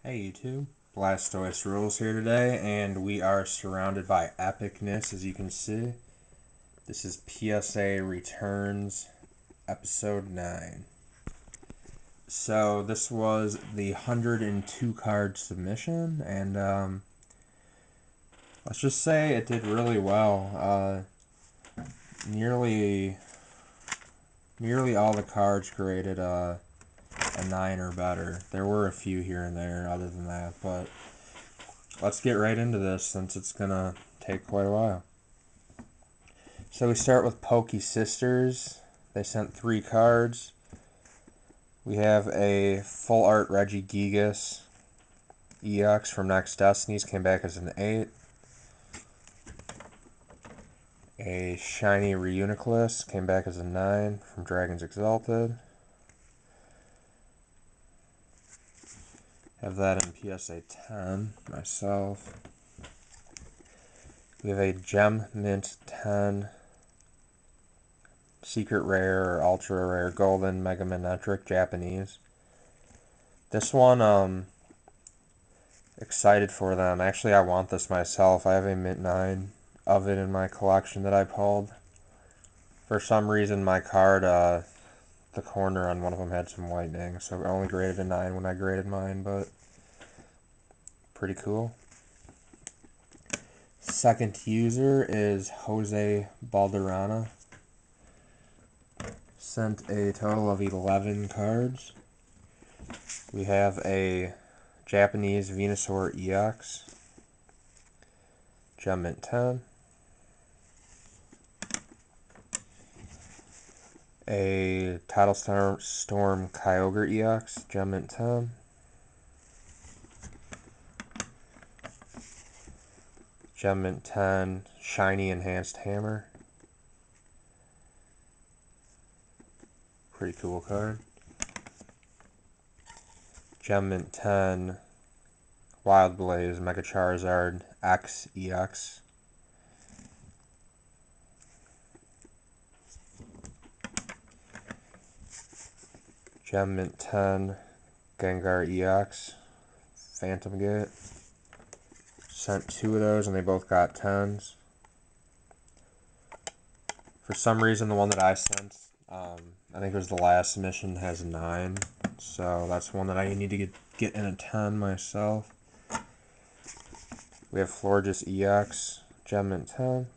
Hey YouTube, Blastoise Rules here today, and we are surrounded by epicness as you can see. This is PSA Returns episode 9. So this was the 102 card submission, and let's just say it did really well. Nearly all the cards graded a 9 or better. There were a few here and there other than that, but let's get right into this since it's gonna take quite a while. So we start with Pokey Sisters. They sent 3 cards. We have a full art Regigigas EX from Next Destinies, came back as an 8. A shiny Reuniclus came back as a 9 from Dragons Exalted. Have that in PSA 10 myself. We have a Gem Mint 10 Secret Rare or Ultra Rare Golden Mega Manetric Japanese. This one, excited for them. Actually, I want this myself. I have a Mint 9 of it in my collection that I pulled. For some reason, my card, the corner on one of them had some whitening, so I only graded a 9 when I graded mine, but pretty cool. Second user is Jose Balderrama. Sent a total of 11 cards. We have a Japanese Venusaur EX, Gem Mint 10, a Tidal Storm Kyogre EX, Gem Mint 10, Gem Mint 10 Shiny Enhanced Hammer. Pretty cool card. Gem Mint 10 Wild Blaze Mega Charizard X EX. Gem Mint 10 Gengar EX Phantom Gate. Sent 2 of those and they both got 10s. For some reason, the one that I sent, I think it was the last submission, has a 9. So that's one that I need to get in a 10 myself. We have Florges EX, Gem Mint 10.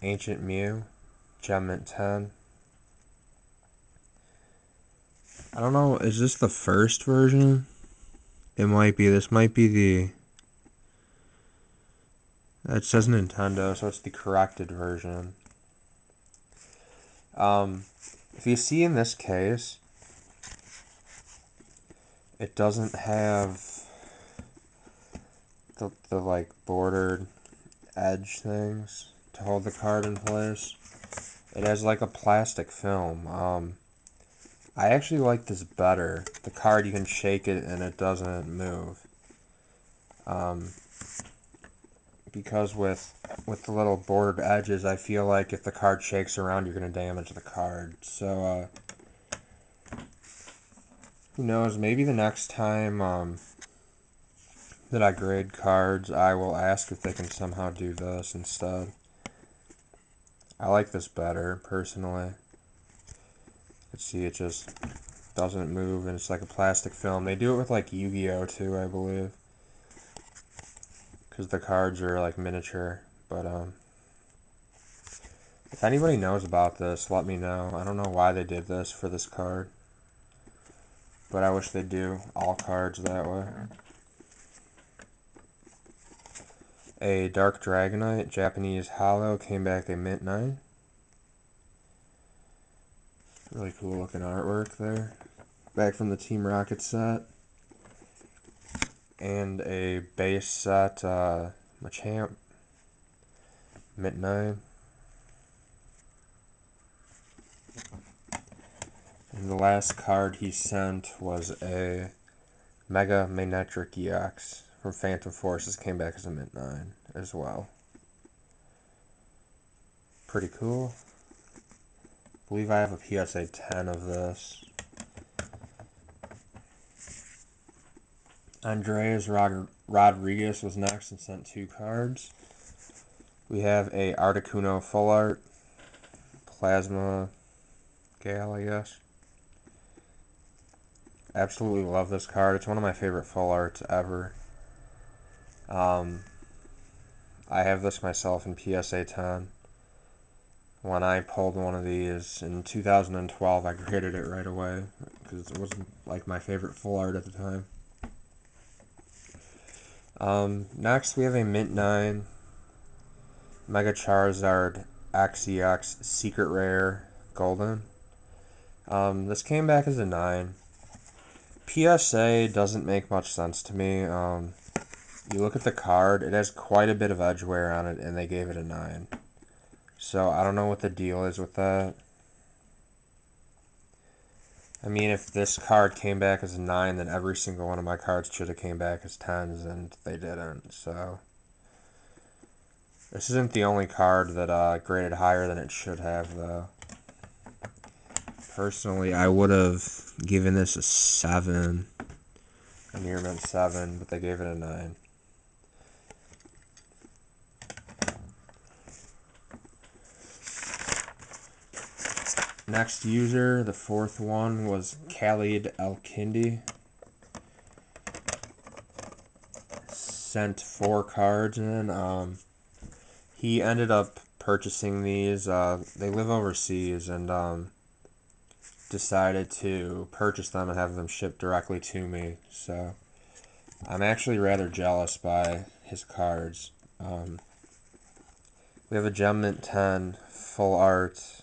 Ancient Mew, Gem Mint 10. I don't know, is this the first version? It might be. This might be the... It says Nintendo, so it's the corrected version. If you see in this case, it doesn't have the like bordered edge things to hold the card in place. It has like a plastic film. I actually like this better. The card, you can shake it and it doesn't move. Because with the little bordered edges, I feel like if the card shakes around, you're going to damage the card. So, who knows, maybe the next time that I grade cards, I will ask if they can somehow do this instead. I like this better, personally. Let's see, it just doesn't move, and it's like a plastic film. They do it with like Yu-Gi-Oh! Too, I believe. Because the cards are like miniature. But, if anybody knows about this, let me know. I don't know why they did this for this card. But I wish they'd do all cards that way. A Dark Dragonite, Japanese Hollow, came back a Mint 9. Really cool looking artwork there. Back from the Team Rocket set. And a base set Machamp, Mint 9. And the last card he sent was a Mega Manetric EX from Phantom Forces, came back as a Mint 9 as well. Pretty cool. I believe I have a PSA 10 of this. Andreas Rodriguez was next and sent 2 cards. We have a Articuno Full Art Plasma Gal, I guess. Absolutely love this card. It's one of my favorite full arts ever. I have this myself in PSA 10. When I pulled one of these in 2012, I graded it right away because it wasn't like my favorite full art at the time. Next, we have a Mint 9 Mega Charizard XEX Secret Rare Golden. This came back as a 9. PSA doesn't make much sense to me. You look at the card, it has quite a bit of edge wear on it, and they gave it a 9. So I don't know what the deal is with that. I mean, if this card came back as a 9, then every single one of my cards should have came back as 10s, and they didn't. So this isn't the only card that graded higher than it should have, though. Personally, I would have given this a 7, a near mint 7, but they gave it a 9. Next user, the 4th one, was Khalid Al-Kindi. Sent 4 cards in. He ended up purchasing these. They live overseas and decided to purchase them and have them shipped directly to me. So I'm actually rather jealous by his cards. We have a Gem Mint 10 Full Art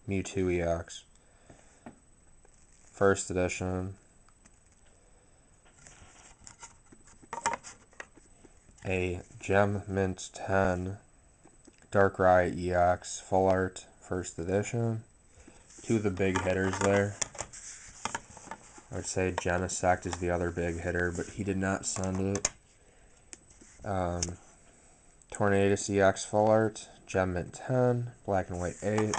Mewtwo EX. First edition. A Gem Mint 10 Darkrai EX Full Art First edition. 2 of the big hitters there. I would say Genesect is the other big hitter, but he did not send it. Tornadus EX Full Art, Gem Mint 10, Black and White 8,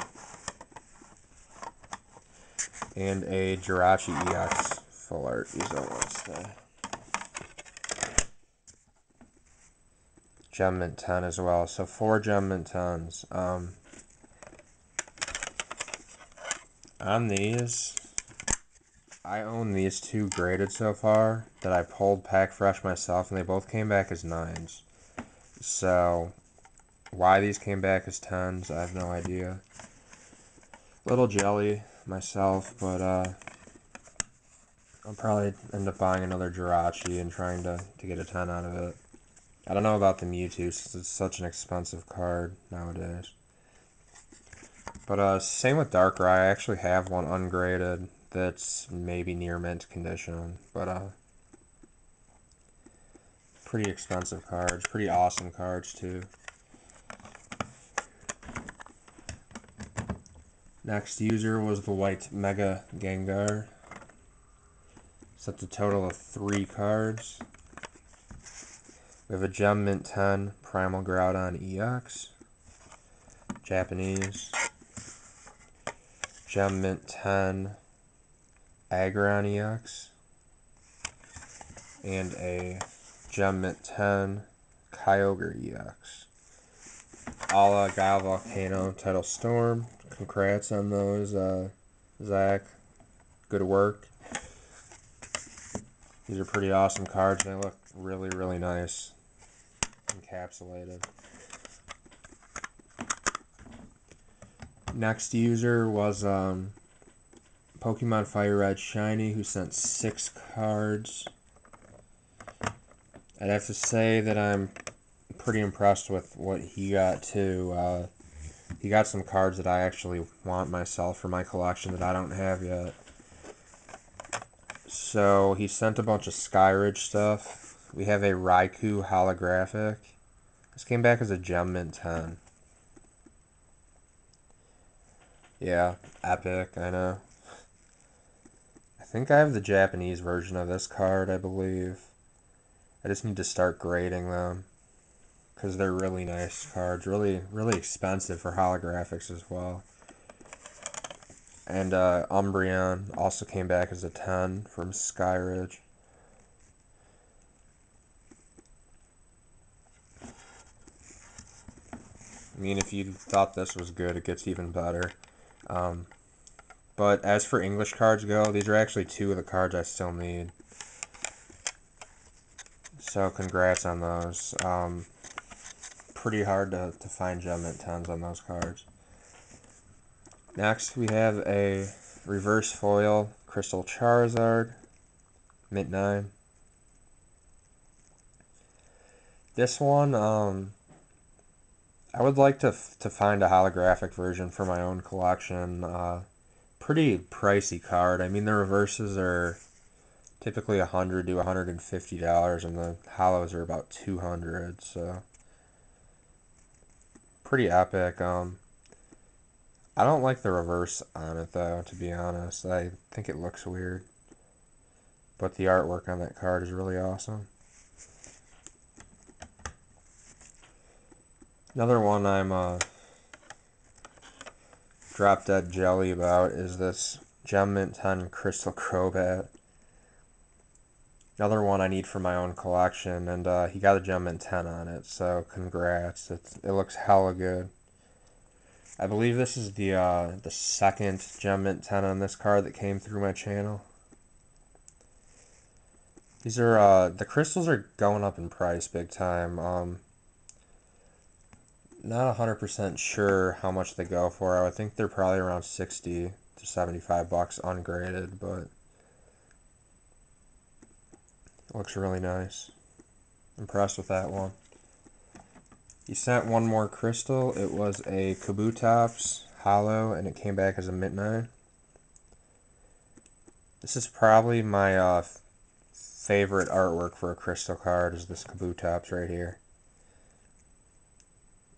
and a Jirachi EX Full Art. These don't want to stay. Gem Mint 10 as well, so 4 Gem Mint 10s. On these, I own these 2 graded so far that I pulled pack fresh myself, and they both came back as 9s. So why these came back as 10s, I have no idea. Little jelly myself, but I'll probably end up buying another Jirachi and trying to get a 10 out of it. I don't know about the Mewtwo since it's such an expensive card nowadays. But same with Darkrai. I actually have one ungraded that's maybe near mint condition, but pretty expensive cards, pretty awesome cards too. Next user was the white Mega Gengar. Set a total of 3 cards. We have a Gem Mint 10 Primal Groudon EX, Japanese. Gem Mint 10 Aggron EX, and a Gem Mint 10 Kyogre EX. All Guile Volcano Tidal Storm. Congrats on those, Zach. Good work. These are pretty awesome cards. They look really, really nice. Encapsulated. Next user was Pokemon Fire Red Shiny, who sent 6 cards. I'd have to say that I'm pretty impressed with what he got too. He got some cards that I actually want myself for my collection that I don't have yet. So he sent a bunch of Skyridge stuff. We have a Raikou holographic. This came back as a Gem Mint 10. Yeah, epic, I know. I think I have the Japanese version of this card, I believe. I just need to start grading them, because they're really nice cards. Really, really expensive for holographics as well. And Umbreon also came back as a 10 from Skyridge. I mean, if you thought this was good, it gets even better. But as for English cards go, these are actually two of the cards I still need. So congrats on those. Pretty hard to find gem mint 10s on those cards. Next, we have a reverse foil Crystal Charizard, mint 9. This one, I would like to find a holographic version for my own collection. Pretty pricey card. I mean, the reverses are typically $100 to $150, and the hollows are about $200. So pretty epic. I don't like the reverse on it though, to be honest. I think it looks weird, but the artwork on that card is really awesome. Another one I'm drop dead jelly about is this Gem Mint 10 Crystal Crobat. Another one I need for my own collection, and he got a Gem Mint 10 on it, so congrats. It looks hella good. I believe this is the second Gem Mint 10 on this card that came through my channel. These are the crystals are going up in price big time. Not 100% sure how much they go for. I would think they're probably around 60 to 75 bucks ungraded, but it looks really nice. Impressed with that one. He sent one more crystal. It was a Kabutops hollow, and it came back as a mint 9. This is probably my favorite artwork for a crystal card, is this Kabutops right here.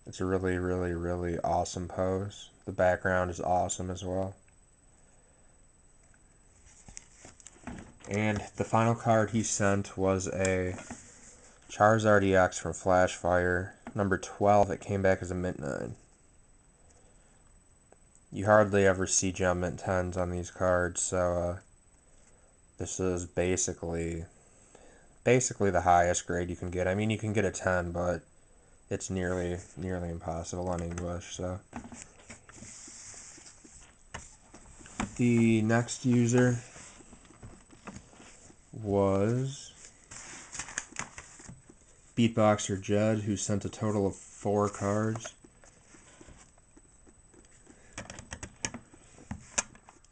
It's a really, really, really awesome pose. The background is awesome as well. And the final card he sent was a Charizard EX from Flashfire, number 12. It came back as a mint 9. You hardly ever see gem mint 10s on these cards, so this is basically the highest grade you can get. I mean, you can get a 10, but it's nearly impossible on English. So the next user was Beatboxer Jed, who sent a total of 4 cards.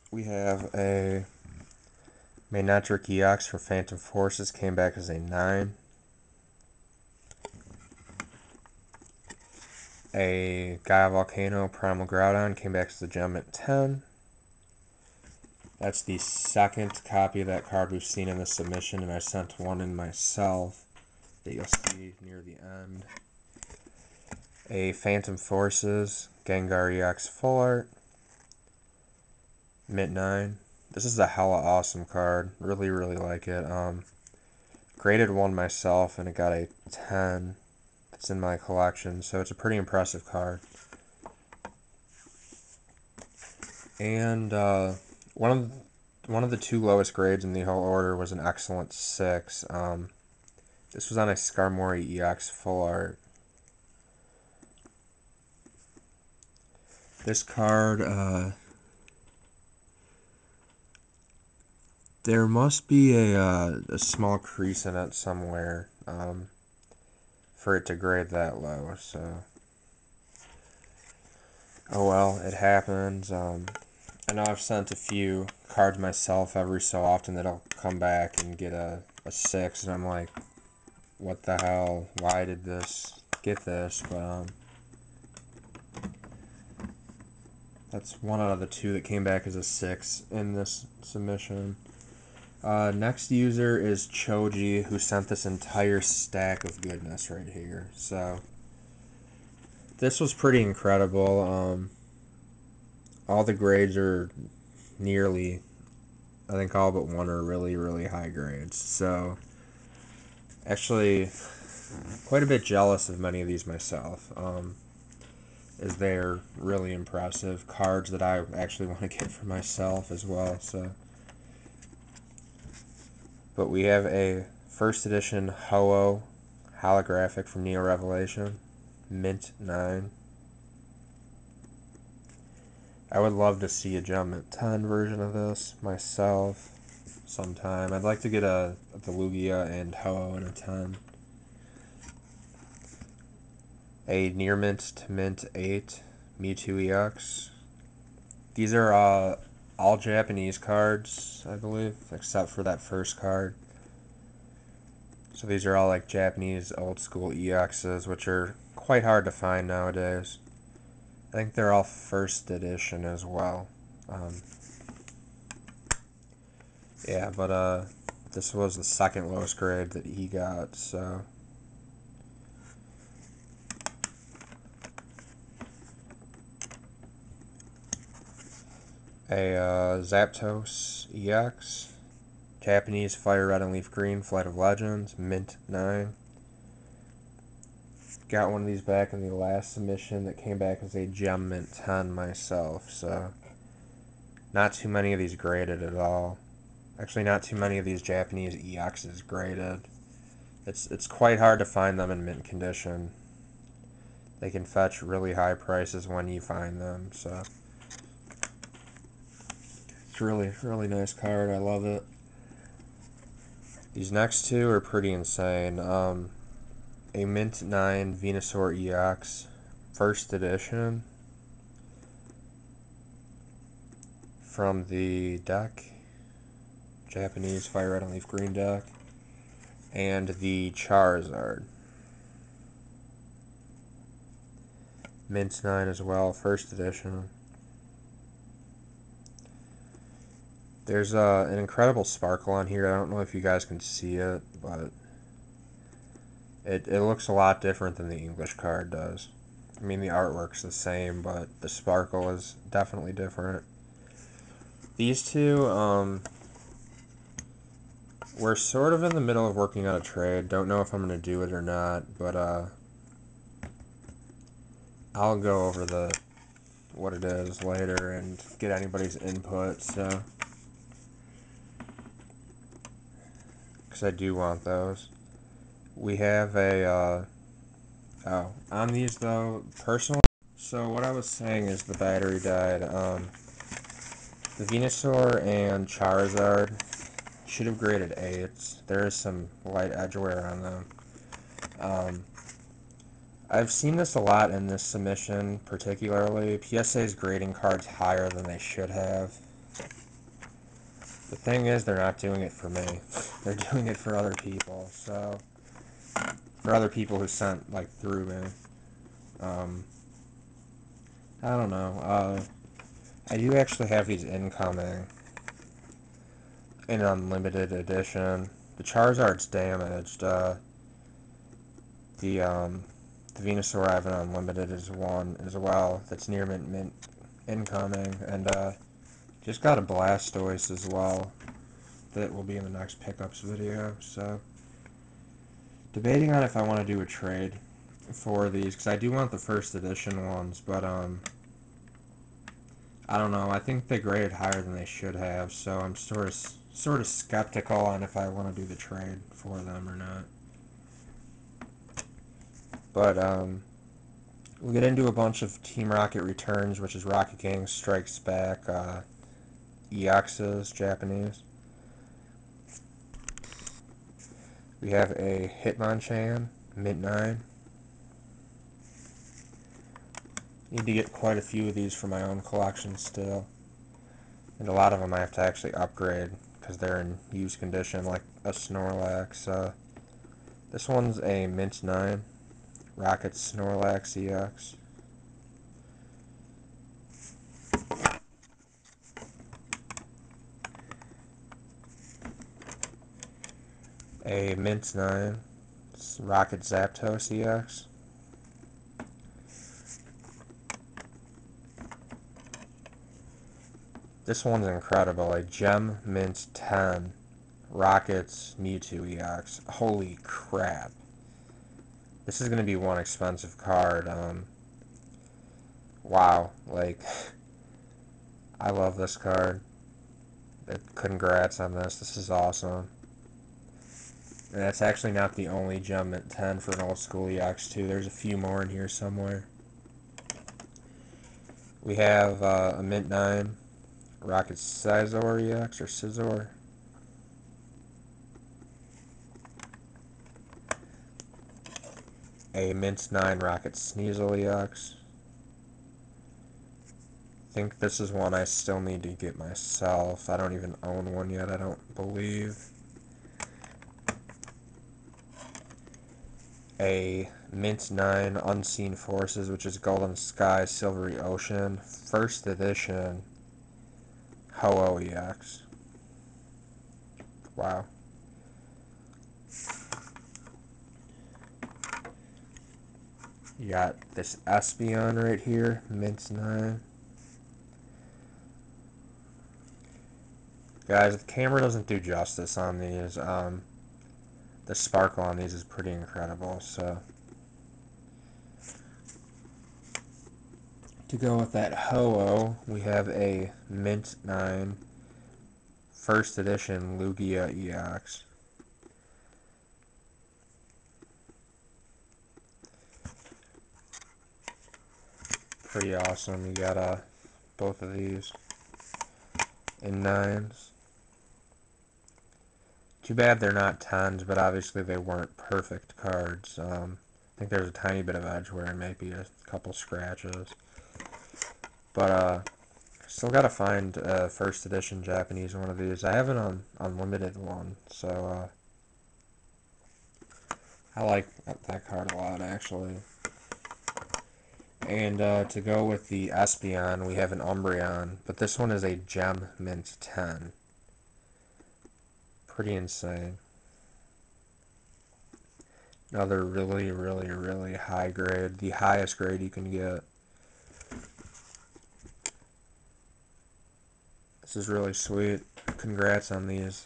We have a Manectric EX for Phantom Forces, came back as a 9. A Gaia Volcano Primal Groudon came back as a gem at 10. That's the second copy of that card we've seen in the submission, and I sent one in myself that you'll see near the end. A Phantom Forces Gengar EX Full Art, mint 9. This is a hella awesome card. Really, really like it. Graded one myself, and it got a 10. It's in my collection, so it's a pretty impressive card. And one of the 2 lowest grades in the whole order was an excellent 6. This was on a Skarmory EX Full Art. This card, there must be a small crease in it somewhere for it to grade that low. So, oh well, it happens. I know I've sent a few cards myself every so often that'll come back and get a 6, and I'm like, what the hell? Why did this get this? But that's one out of the 2 that came back as a 6 in this submission. Next user is Choji, who sent this entire stack of goodness right here. So this was pretty incredible. All the grades are nearly, I think all but one are really, really high grades. So actually quite a bit jealous of many of these myself, as they're really impressive cards that I actually want to get for myself as well. So, but we have a first edition Ho-Oh holographic from Neo Revelation, mint 9. I would love to see a Gem Mint 10 version of this myself sometime. I'd like to get a Delugia and Ho in a 10. A Near Mint to Mint 8 Mewtwo EX. These are all Japanese cards, I believe, except for that first card. So these are all like Japanese old school EXs, which are quite hard to find nowadays. I think they're all first edition as well. Yeah, but this was the second lowest grade that he got, so. A Zapdos EX. Japanese Fire Red and Leaf Green, Flight of Legends, Mint 9. Got one of these back in the last submission that came back as a Gem Mint 10 myself, so not too many of these graded at all. Actually, not too many of these Japanese EXs graded. It's quite hard to find them in mint condition. They can fetch really high prices when you find them, so it's really, really nice card. I love it. These next two are pretty insane. A Mint 9 Venusaur EX, first edition, from the deck, Japanese Fire Red and Leaf Green deck, and the Charizard. Mint 9 as well, first edition. There's an incredible sparkle on here. I don't know if you guys can see it, but it looks a lot different than the English card does. I mean, the artwork's the same, but the sparkle is definitely different. These two, we're sort of in the middle of working on a trade. Don't know if I'm going to do it or not, but I'll go over what it is later and get anybody's input, so, because I do want those. We have a, on these though, personally, so what I was saying is the battery died. The Venusaur and Charizard should have graded 8s. There is some light edge wear on them. I've seen this a lot in this submission, particularly. PSA's grading cards higher than they should have. The thing is, they're not doing it for me. They're doing it for other people, so... For other people who sent, like, through me. I don't know. I do actually have these incoming in Unlimited Edition. The Charizard's damaged. The Venusaur I have an Unlimited is one as well. That's near mint incoming. And just got a Blastoise as well. That will be in the next pickups video. So debating on if I want to do a trade for these, because I do want the first edition ones, but I don't know. I think they graded higher than they should have, so I'm sort of skeptical on if I want to do the trade for them or not. But we'll get into a bunch of Team Rocket returns, which is Rocket Gang Strikes Back, EXs, Japanese. We have a Hitmonchan, Mint 9. Need to get quite a few of these for my own collection still. And a lot of them I have to actually upgrade because they're in used condition, like a Snorlax. This one's a Mint 9, Rocket Snorlax EX. A Mint 9, Rocket Zapdos EX. This one's incredible, a Gem Mint 10, Rockets Mewtwo EX. Holy crap. This is going to be one expensive card. Wow, like, I love this card. Congrats on this. This is awesome. And that's actually not the only Gem Mint 10 for an old school EX too. There's a few more in here somewhere. We have a Mint 9 Rocket Scizor EX or Scizor. A Mint 9 Rocket Sneasel EX. I think this is one I still need to get myself. I don't even own one yet, I don't believe. A Mint 9 Unseen Forces, which is Golden Sky Silvery Ocean, first edition Ho-Oh EX. Wow. You got this Espeon right here, Mint 9. Guys, the camera doesn't do justice on these. The sparkle on these is pretty incredible, so. To go with that Ho-Oh, we have a Mint 9 first edition Lugia EX. Pretty awesome. You got both of these in 9s. Too bad they're not 10s, but obviously they weren't perfect cards. I think there's a tiny bit of edge where it might be a couple scratches. But still gotta find a first edition Japanese one of these. I have an unlimited one, so I like that card a lot actually. And to go with the Espeon, we have an Umbreon, but this one is a Gem Mint 10. Pretty insane. Another really, really, really high grade, the highest grade you can get. This is really sweet. Congrats on these.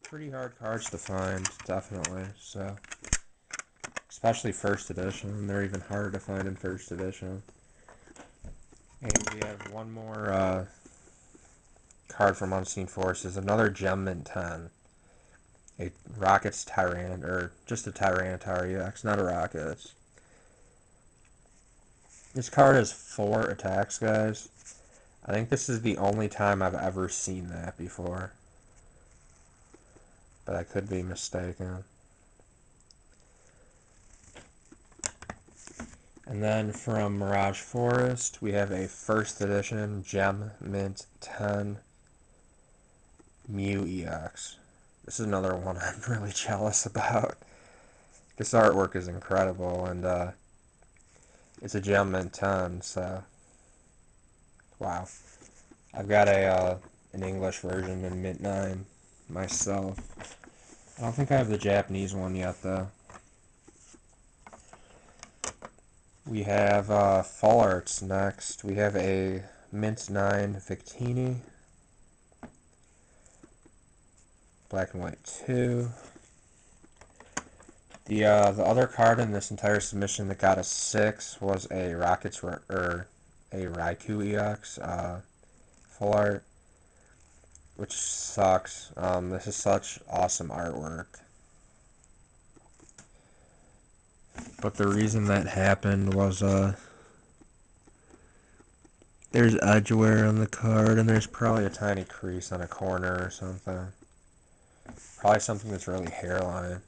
Pretty hard cards to find, definitely. So, especially first edition. They're even harder to find in first edition. And we have one more card from Unseen Forces. Another Gem Mint 10. A Rocket's Tyrant, or just a Tyranitar EX, not a Rocket. This card has 4 attacks, guys. I think this is the only time I've ever seen that before. But I could be mistaken. And then from Mirage Forest, we have a first edition Gem Mint 10 Mew EX. This is another one I'm really jealous about. This artwork is incredible, and it's a Gem Mint 10, so wow. I've got an English version in Mint 9 myself. I don't think I have the Japanese one yet, though. We have Fall Arts next. We have a Mint 9 Victini. Black and White 2. The other card in this entire submission that got a 6 was a a Raikou EX Full Art, which sucks. This is such awesome artwork. But the reason that happened was there's edge wear on the card, and there's probably a tiny crease on a corner or something. Probably something that's really hairline.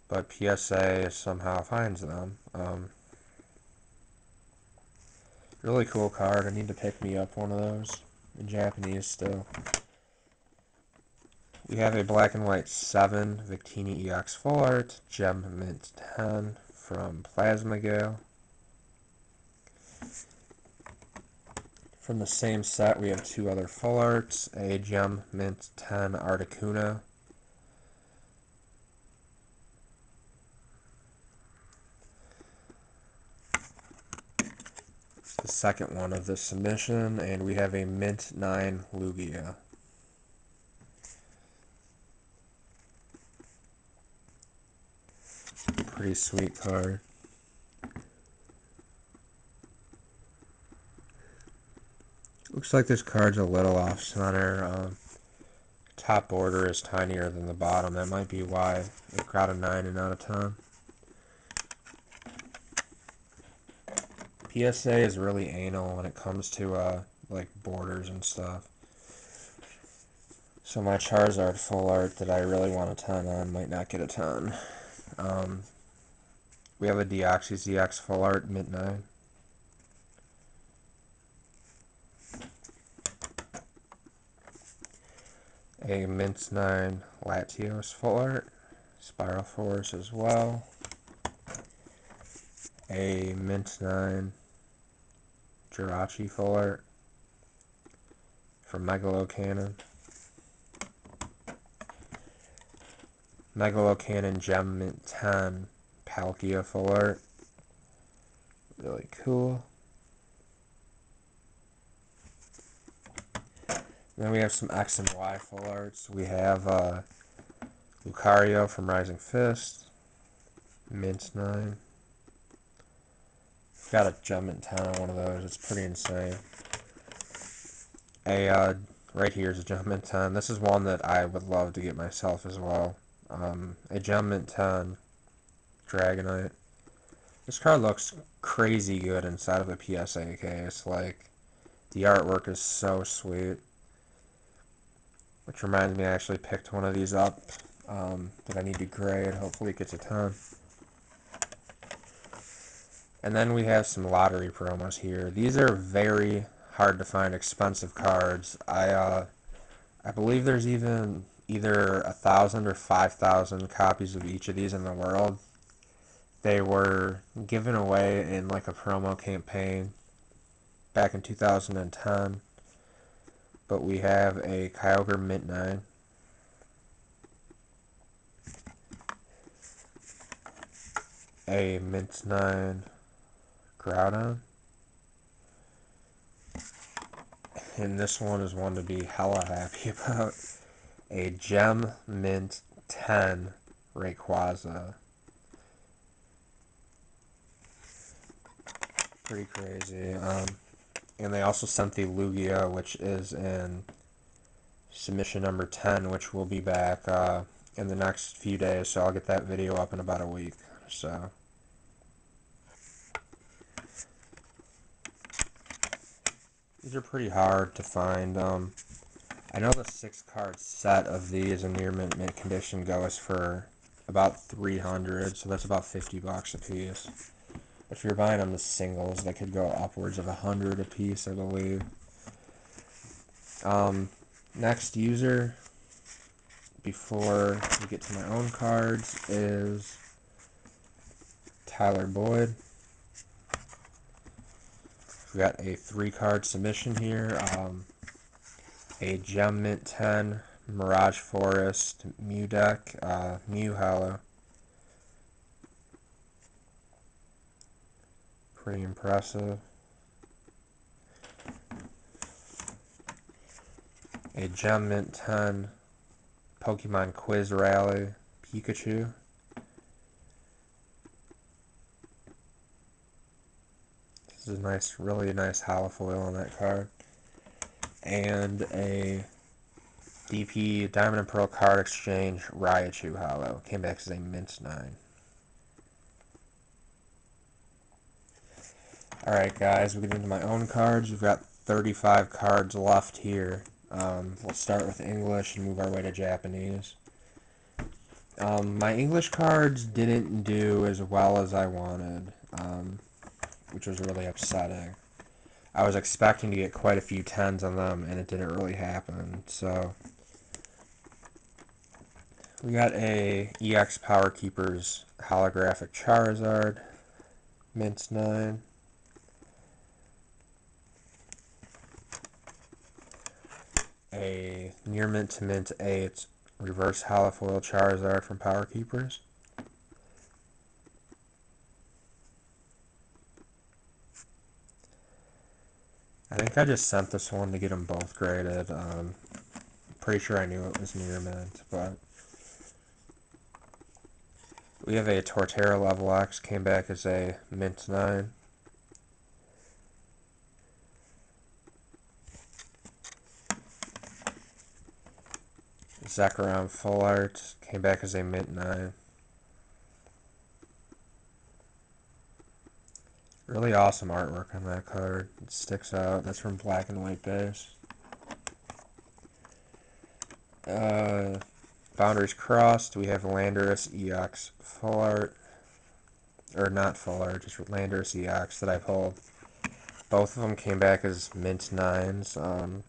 But PSA somehow finds them. Really cool card. I need to pick me up one of those in Japanese still. We have a Black and White 7 Victini EX Full Art Gem Mint 10 from Plasma Gale. From the same set, we have 2 other Full Arts, a Gem Mint 10 Articuno. It's the second one of this submission, and we have a Mint 9 Lugia. Pretty sweet card. Looks like this card's a little off center. Top border is tinier than the bottom. That might be why it got a 9 and not a 10. PSA is really anal when it comes to like borders and stuff. So my Charizard full art that I really want a ton on might not get a ton. Um, we have a Deoxys ZX full art Mint 9. A Mint 9 Latios full art. Spiral Force as well. A Mint 9 Jirachi full art from Megalocannon. Megalocannon Gem Mint 10 Palkia full art. Really cool. Then we have some X and Y full arts. We have Lucario from Rising Fist. Mint 9. Got a Gem Mint 10 on one of those. It's pretty insane. Right here is a Gem Mint 10. This is one that I would love to get myself as well. A Gem Mint 10 Dragonite. This card looks crazy good inside of a PSA case. Like, the artwork is so sweet. Which reminds me, I actually picked one of these up that I need to grade. Hopefully it gets a 10. And then we have some lottery promos here. These are very hard to find, expensive cards. I believe there's even either 1,000 or 5,000 copies of each of these in the world. They were given away in like a promo campaign back in 2010. But we have a Kyogre Mint 9. A Mint 9 Groudon. And this one is one to be hella happy about. A Gem Mint 10 Rayquaza. Pretty crazy. And they also sent the Lugia, which is in submission number 10, which will be back in the next few days. So I'll get that video up in about a week. So these are pretty hard to find. I know the 6-card set of these in near mint condition goes for about 300, so that's about $50 a piece. If you're buying them as singles, they could go upwards of 100 a piece, I believe. Next user, before we get to my own cards, is Tyler Boyd. We got a 3-card submission here. A Gem Mint 10 Mirage Forest Mew deck, Mew Hollow. Pretty impressive. A Gem Mint 10 Pokemon Quiz Rally Pikachu. This is a nice, really nice hollow foil on that card. And a DP Diamond and Pearl Card Exchange Raichu Hollow. Came back as a Mint 9. Alright guys, we get into my own cards. We've got 35 cards left here. We'll start with English and move our way to Japanese. My English cards didn't do as well as I wanted, which was really upsetting. I was expecting to get quite a few 10s on them, and it didn't really happen. So we got a EX Power Keepers holographic Charizard, Mint 9. A near mint to mint 8 reverse holofoil Charizard from Power Keepers. I think I just sent this one to get them both graded. Pretty sure I knew it was near mint, but we have a Torterra Level X, came back as a Mint 9. Zekrom Full Art, came back as a Mint 9. Really awesome artwork on that card. It sticks out. That's from Black and White base. Boundaries crossed. We have Landorus EX full art. Or not full art, just Landorus EX that I pulled. Both of them came back as mint 9s,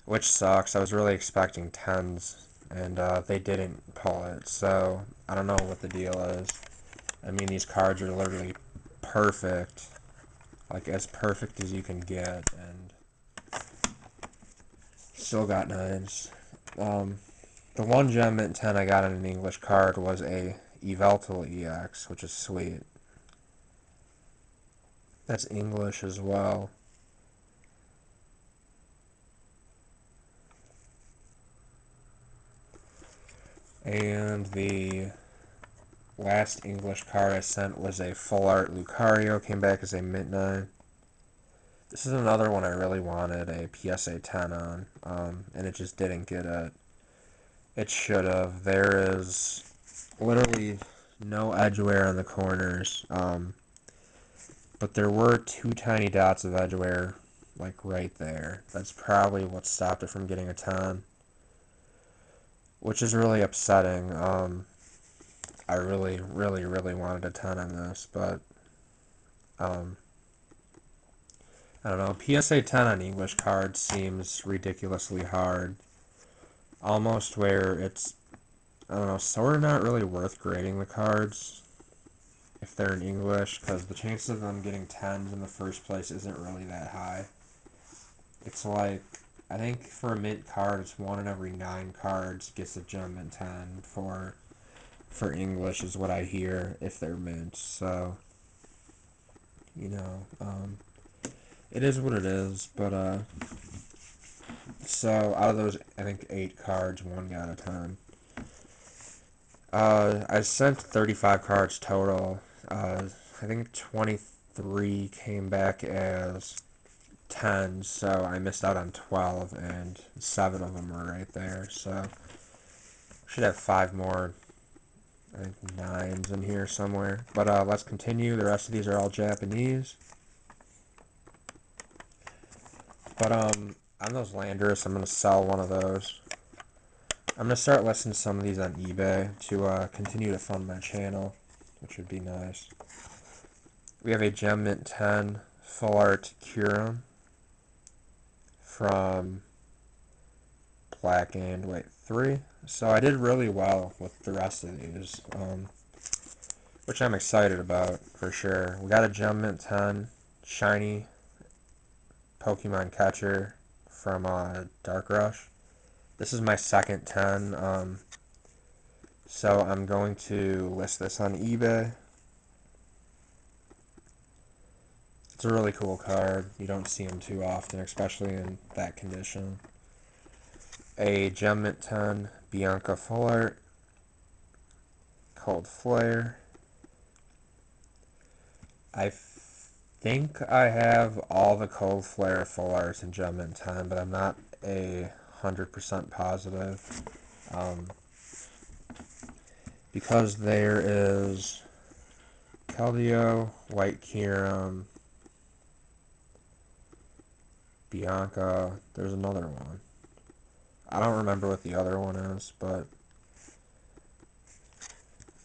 which sucks. I was really expecting 10s, and they didn't pull it, so I don't know what the deal is. I mean, these cards are literally perfect, like as perfect as you can get, and still got 9s. The one gem mint 10 I got in an English card was a Yveltal EX, which is sweet. That's English as well. And the last English card I sent was a full art Lucario, came back as a mint 9. This is another one I really wanted a PSA 10 on, and it just didn't get it. It should have. There is literally no edge wear on the corners, but there were 2 tiny dots of edge wear, like right there. That's probably what stopped it from getting a 10, which is really upsetting. I really, really, really wanted a 10 on this, but um, I don't know. PSA 10 on English cards seems ridiculously hard. Almost where it's, I don't know, sort of not really worth grading the cards if they're in English, because the chance of them getting 10s in the first place isn't really that high. It's like, I think for a mint card, it's 1 in every 9 cards gets a gem mint 10 for English is what I hear if they're mint. So, you know, it is what it is, but so out of those, I think 8 cards, 1 got a 10. I sent 35 cards total. I think 23 came back as 10, so I missed out on 12, and 7 of them were right there. So should have 5 more, I think 9s in here somewhere. But let's continue. The rest of these are all Japanese. But on those Landers, I'm gonna sell one of those. I'm going to start listing some of these on eBay to continue to fund my channel, which would be nice. We have a Gem Mint 10 Full Art Curum from Black and White 3. So I did really well with the rest of these, which I'm excited about for sure. We got a Gem Mint 10 Shiny Pokemon Catcher from Dark Rush. This is my second 10, so I'm going to list this on eBay. It's a really cool card. You don't see them too often, especially in that condition. A Gem Mint 10 Bianca Full Art, Cold Flare. I think I have all the Cold Flare Full Arts in Gem Mint 10, but I'm not 100% positive. Because there is Keldeo, White Kyurem, Bianca. There's another one. I don't remember what the other one is, but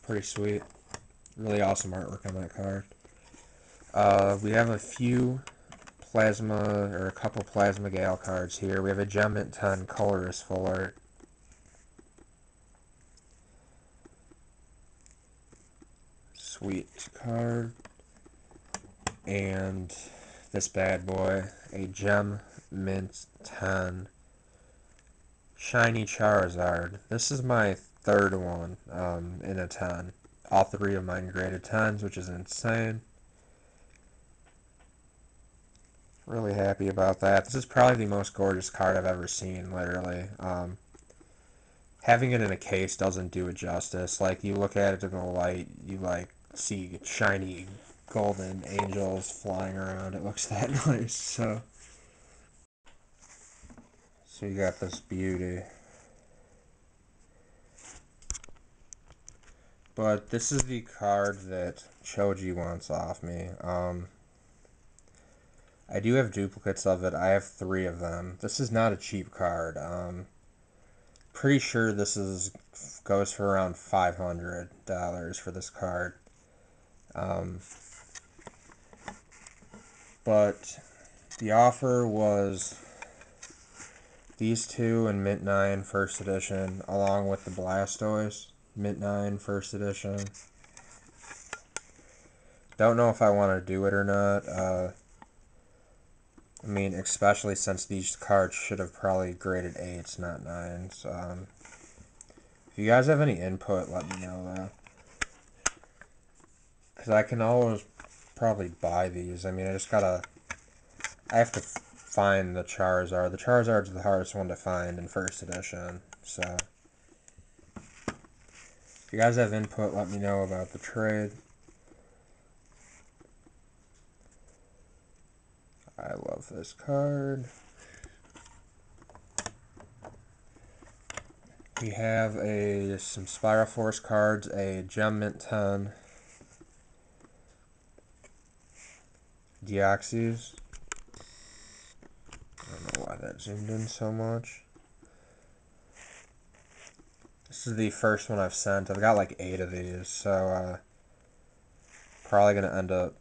pretty sweet. Really awesome artwork on that card. We have a few Plasma, or a couple Plasma Gale cards here. We have a Gem Mint 10 Colorless Full Art. Sweet card. And this bad boy, a Gem Mint 10 Shiny Charizard. This is my third one in a 10. All 3 of mine graded 10s, which is insane. Really happy about that. This is probably the most gorgeous card I've ever seen, literally. Having it in a case doesn't do it justice. Like, you look at it in the light, you, like, see shiny golden angels flying around. It looks that nice, so you got this beauty. But this is the card that Choji wants off me. I do have duplicates of it. I have 3 of them. This is not a cheap card. Pretty sure this goes for around $500 for this card. But the offer was these 2 in Mint 9 First Edition, along with the Blastoise Mint 9 First Edition. Don't know if I want to do it or not. I mean, especially since these cards should have probably graded 8s, not 9s. If you guys have any input, let me know, though. Because I can always probably buy these. I mean, I have to find the Charizard. The Charizard's the hardest one to find in First Edition, so if you guys have input, let me know about the trade. I love this card. We have some Spiral Force cards, a Gem Mint 10, Deoxys. I don't know why that zoomed in so much. This is the first one I've sent. I've got like 8 of these, so probably going to end up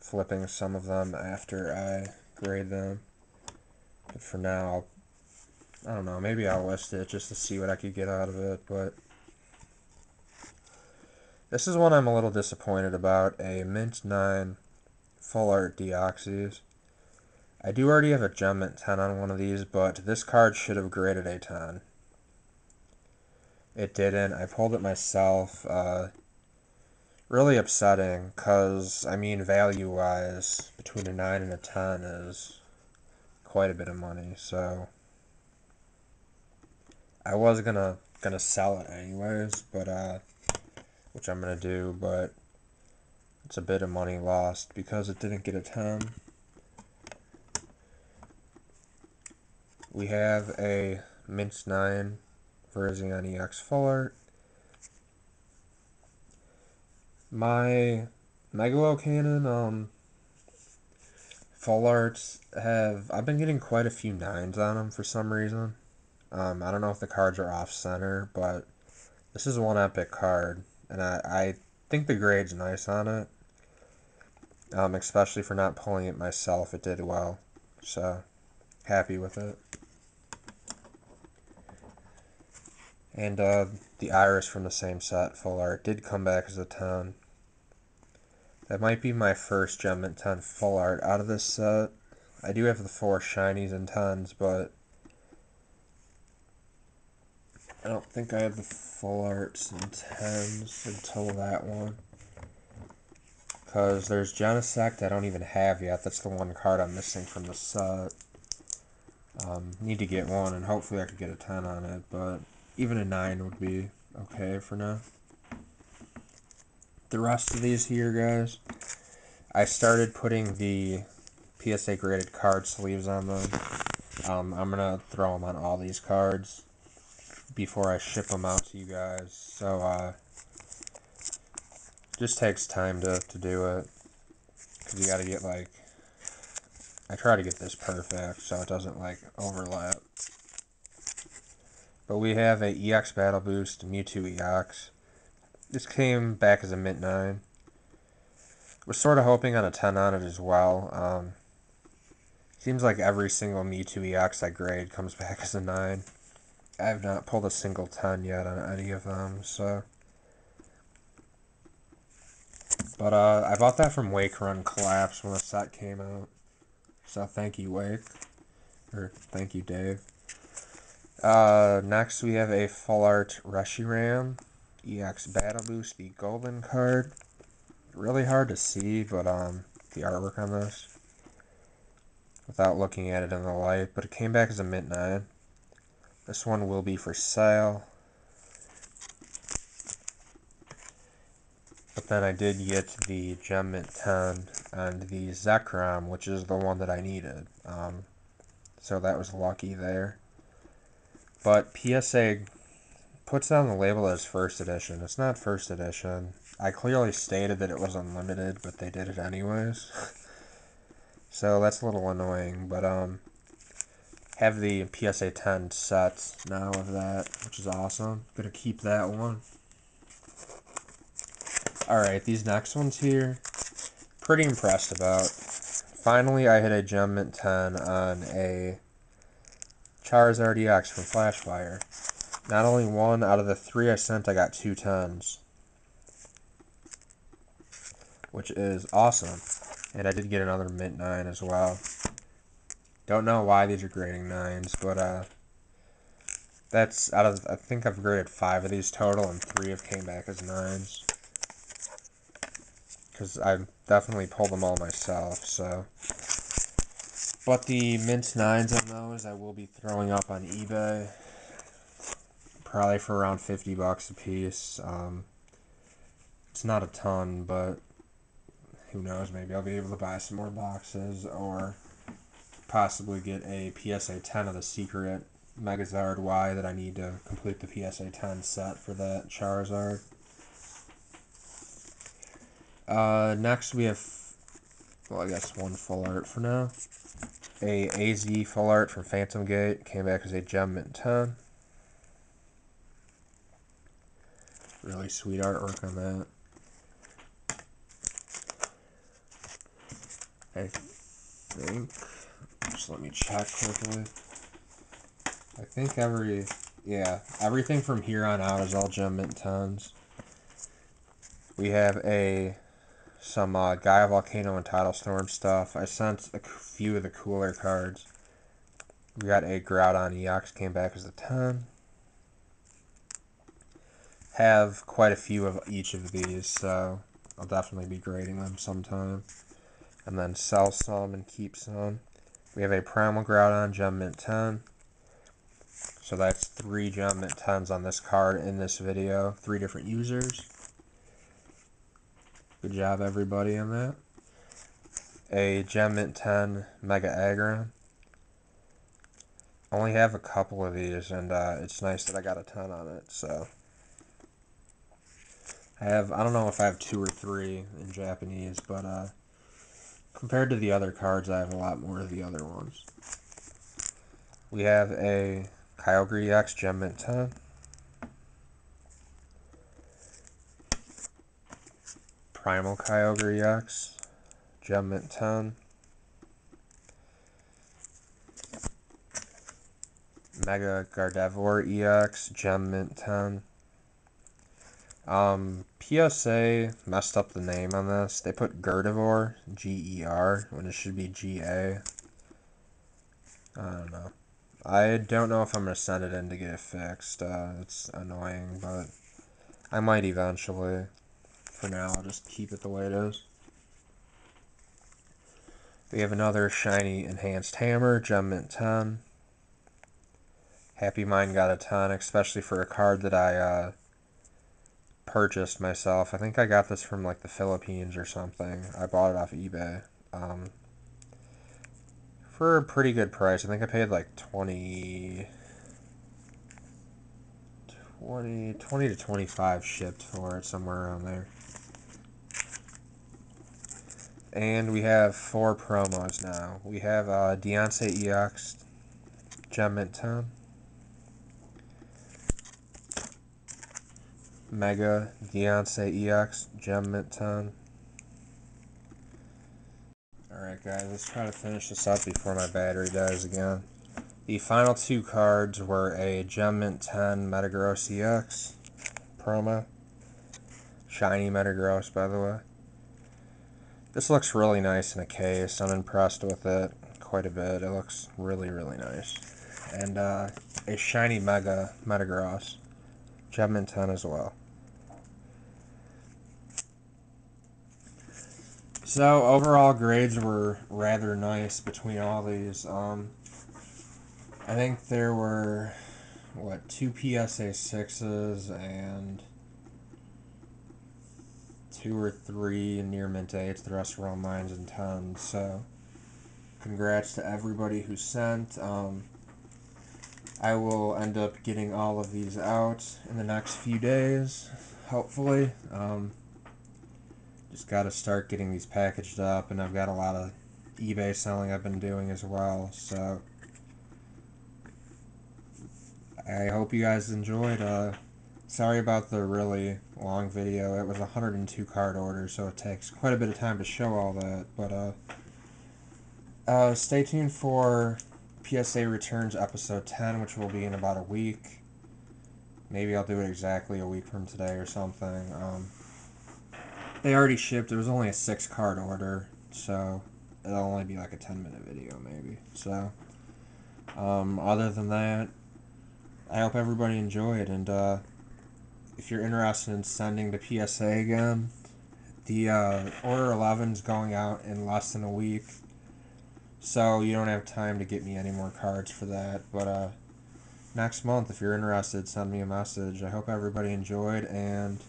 flipping some of them after I grade them. But for now, I don't know, maybe I'll list it just to see what I could get out of it, but this is one I'm a little disappointed about, a Mint 9 Full Art Deoxys. I do already have a Gem Mint 10 on one of these, but this card should have graded a 10. It didn't. I pulled it myself. Really upsetting, because, I mean, value-wise, between a 9 and a 10 is quite a bit of money, so I was gonna sell it anyways, but which I'm gonna do, but it's a bit of money lost because it didn't get a 10. We have a Mint 9 Virizion EX Full Art. My Megalo Cannon Full Arts I've been getting quite a few 9s on them for some reason. I don't know if the cards are off-center, but this is one epic card, and I think the grade's nice on it. Especially for not pulling it myself, it did well. So, happy with it. And the Iris from the same set, Full Art, did come back as a 10. That might be my first Gem Mint 10 Full Art out of this set. I do have the 4 Shinies and 10s, but I don't think I have the Full Arts and 10s until that one. Because there's Genesect I don't even have yet. That's the one card I'm missing from the set. Need to get one, and hopefully I could get a 10 on it, but even a 9 would be okay for now. The rest of these here, guys, I started putting the PSA graded card sleeves on them. I'm going to throw them on all these cards before I ship them out to you guys, so just takes time to do it, because you got to get, like, I try to get this perfect so it doesn't, like, overlap. But we have a EX Battle Boost Mewtwo EX. This came back as a Mint 9. Was sort of hoping on a 10 on it as well. Seems like every single Mewtwo EX I grade comes back as a 9. I have not pulled a single 10 yet on any of them, so. But I bought that from Wake Run Collapse when the set came out. So thank you, Wake. Or thank you, Dave. Next we have a Full Art Reshiram EX Battle Boost, the golden card. Really hard to see, but the artwork on this, without looking at it in the light, but it came back as a Mint 9. This one will be for sale. But then I did get the Gem Mint 10 and the Zekrom, which is the one that I needed. So that was lucky there. But PSA puts on the label as first edition. It's not first edition. I clearly stated that it was unlimited, but they did it anyways. So that's a little annoying, but have the PSA 10 set now of that, which is awesome. Gonna keep that one. Alright, these next ones here, pretty impressed about. Finally, I hit a Gem Mint 10 on a Charizard EX from Flashfire. Not only one out of the 3 I sent, I got 2 10s, which is awesome. And I did get another Mint 9 as well. Don't know why these are grading 9s, but that's out of, I think I've graded 5 of these total, and 3 have came back as 9s. Because I've definitely pulled them all myself, so. But the Mint 9s on those I will be throwing up on eBay. Probably for around 50 bucks a piece. It's not a ton, but who knows, maybe I'll be able to buy some more boxes, or possibly get a PSA 10 of the secret Megazard Y that I need to complete the PSA 10 set for that Charizard. Next we have, well, I guess one full art for now. A AZ full art from Phantom Gate, came back as a Gem Mint 10. Really sweet artwork on that. I think, just let me check quickly. I think everything from here on out is all Gem Mint 10s. We have some Gaia Volcano and Tidal Storm stuff. I sent a few of the cooler cards. We got a Groudon EX, came back as a 10. Have quite a few of each of these, so I'll definitely be grading them sometime. And then sell some and keep some. We have a Primal Groudon Gem Mint 10. So that's 3 Gem Mint 10s on this card in this video. 3 different users. Good job, everybody, on that. A Gem Mint 10 Mega Aggron. Only have a couple of these, and it's nice that I got a 10 on it, so. I don't know if I have 2 or 3 in Japanese, but compared to the other cards, I have a lot more of the other ones. We have a Kyogre EX Gem Mint 10. Primal Kyogre EX Gem Mint 10. Mega Gardevoir EX Gem Mint 10. PSA messed up the name on this. They put Gardevoir, G-E-R, when it should be G-A. I don't know. I don't know if I'm going to send it in to get it fixed. It's annoying, but I might eventually. For now, I'll just keep it the way it is. We have another shiny Enhanced Hammer, Gem Mint 10. Happy Mind got a 10, especially for a card that I purchased myself. I think I got this from like the Philippines or something. I bought it off eBay for a pretty good price. I think I paid like 20 to 25 shipped for it, somewhere around there. And we have 4 promos now. We have Deontay EX Gem Mint 10. Mega Deontay EX Gem Mint 10. Alright guys, let's try to finish this up before my battery dies again. The final 2 cards were a Gem Mint 10 Metagross EX promo. Shiny Metagross, by the way. This looks really nice in a case. I'm impressed with it quite a bit. It looks really, really nice. And a shiny Mega Metagross Gem Mint 10 as well. So overall grades were rather nice between all these. I think there were, what, 2 PSA 6s and 2 or 3 near mint 8s. The rest were all 9s and 10s. So congrats to everybody who sent. I will end up getting all of these out in the next few days, hopefully. Just got to start getting these packaged up, and I've got a lot of eBay selling I've been doing as well, so I hope you guys enjoyed. Sorry about the really long video. It was a 102 card order, so it takes quite a bit of time to show all that, but stay tuned for PSA Returns episode 10, which will be in about a week. Maybe I'll do it exactly a week from today or something. They already shipped. It was only a 6 card order, so it'll only be like a 10-minute video maybe. So, other than that, I hope everybody enjoyed, and if you're interested in sending to PSA again, the Order 11's going out in less than a week, so you don't have time to get me any more cards for that, but next month, if you're interested, send me a message. I hope everybody enjoyed, and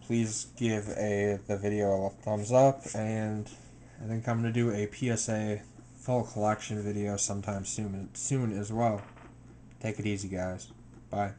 please give the video a thumbs up, and I think I'm going to do a PSA full collection video sometime soon as well. Take it easy, guys. Bye.